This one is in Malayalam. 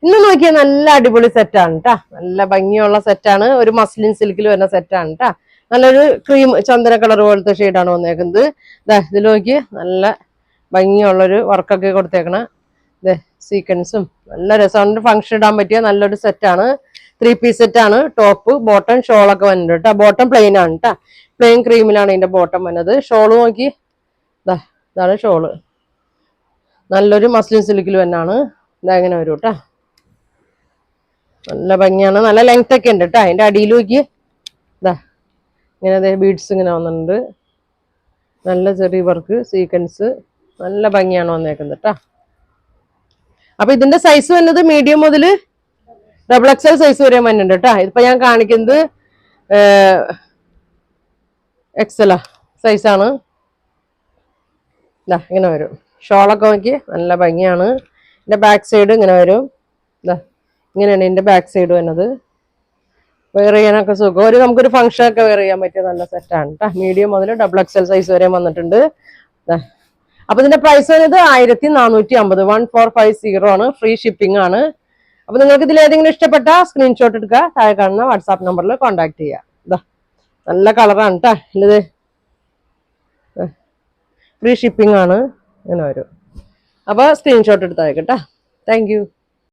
ഇന്ന് നോക്കിയാൽ നല്ല അടിപൊളി സെറ്റാണ് കേട്ടാ. നല്ല ഭംഗിയുള്ള സെറ്റാണ്. ഒരു മസ്ലിൻ സിൽക്കിൽ വരുന്ന സെറ്റാണ് കേട്ടാ. നല്ലൊരു ക്രീം ചന്ദന കളർ പോലത്തെ ഷെയ്ഡാണ് വന്നേക്കുന്നത്. ഇതിൽ നോക്കി നല്ല ഭംഗിയുള്ളൊരു വർക്കൊക്കെ കൊടുത്തേക്കണ സീക്വൻസും നല്ല രസമാണ്. ഫംഗ്ഷൻ ഇടാൻ പറ്റിയ നല്ലൊരു സെറ്റാണ്. 3 പീസ് സെറ്റാണ്. ടോപ്പ് ബോട്ടം ഷോളൊക്കെ വന്നിട്ടുണ്ട് കേട്ടോ. ബോട്ടം പ്ലെയിൻ ആണ് കേട്ടാ. പ്ലെയിൻ ക്രീമിലാണ് ഇതിന്റെ ബോട്ടം വന്നത്. ഷോള് നോക്കി ഇതാണ് ഷോള്. നല്ലൊരു മസ്ലിൻ സിൽക്കിൽ തന്നെയാണ്. ഇങ്ങനെ വരും കേട്ടാ. നല്ല ഭംഗിയാണ്. നല്ല ലെങ്ത് ഒക്കെ ഉണ്ട് കേട്ടോ. അതിന്റെ അടിയിൽ നോക്കി ഇങ്ങനെ ബീഡ്സ് ഇങ്ങനെ വന്നിട്ടുണ്ട്. നല്ല ചെറിയ വർക്ക് സീക്വൻസ് നല്ല ഭംഗിയാണ് വന്നേക്കുന്നത് കേട്ടോ. അപ്പൊ ഇതിന്റെ സൈസ് വന്നത് മീഡിയം മുതൽ XXL സൈസ് വരെ വന്നിട്ടുണ്ട് കേട്ടോ. ഇതിപ്പോ ഞാൻ കാണിക്കുന്നത് XL സൈസാണ്. ഇങ്ങനെ വരും. ഷോളൊക്കെ നോക്കി നല്ല ഭംഗിയാണ്. ഇതിന്റെ ബാക്ക് സൈഡ് ഇങ്ങനെ വരും. ഇങ്ങനെയാണ് ഇതിന്റെ ബാക്ക് സൈഡ് വരുന്നത്. വെയർ ചെയ്യാനൊക്കെ സുഖം. നമുക്കൊരു ഫംഗ്ഷൻ ഒക്കെ വെയർ ചെയ്യാൻ പറ്റിയ നല്ല സെറ്റാണ് കേട്ടോ. മീഡിയം മുതൽ XXL സൈസ് വരെ വന്നിട്ടുണ്ട്. അപ്പൊ ഇതിന്റെ പ്രൈസ് വരുന്നത് 1450. 1450 ആണ്. ഫ്രീ ഷിപ്പിംഗ് ആണ്. അപ്പൊ നിങ്ങൾക്ക് ഇതിൽ ഏതെങ്കിലും ഇഷ്ടപ്പെട്ട സ്ക്രീൻഷോട്ട് എടുക്കുക. താഴെ കാണുന്ന വാട്സാപ്പ് നമ്പറിൽ കോൺടാക്ട് ചെയ്യുക. നല്ല കളറാണ് കേട്ടോ. ഇത് ഫ്രീ ഷിപ്പിംഗ് ആണ്. ഇങ്ങനെ വരും. അപ്പൊ സ്ക്രീൻഷോട്ട് എടുത്താൽ കേട്ടോ. Thank you.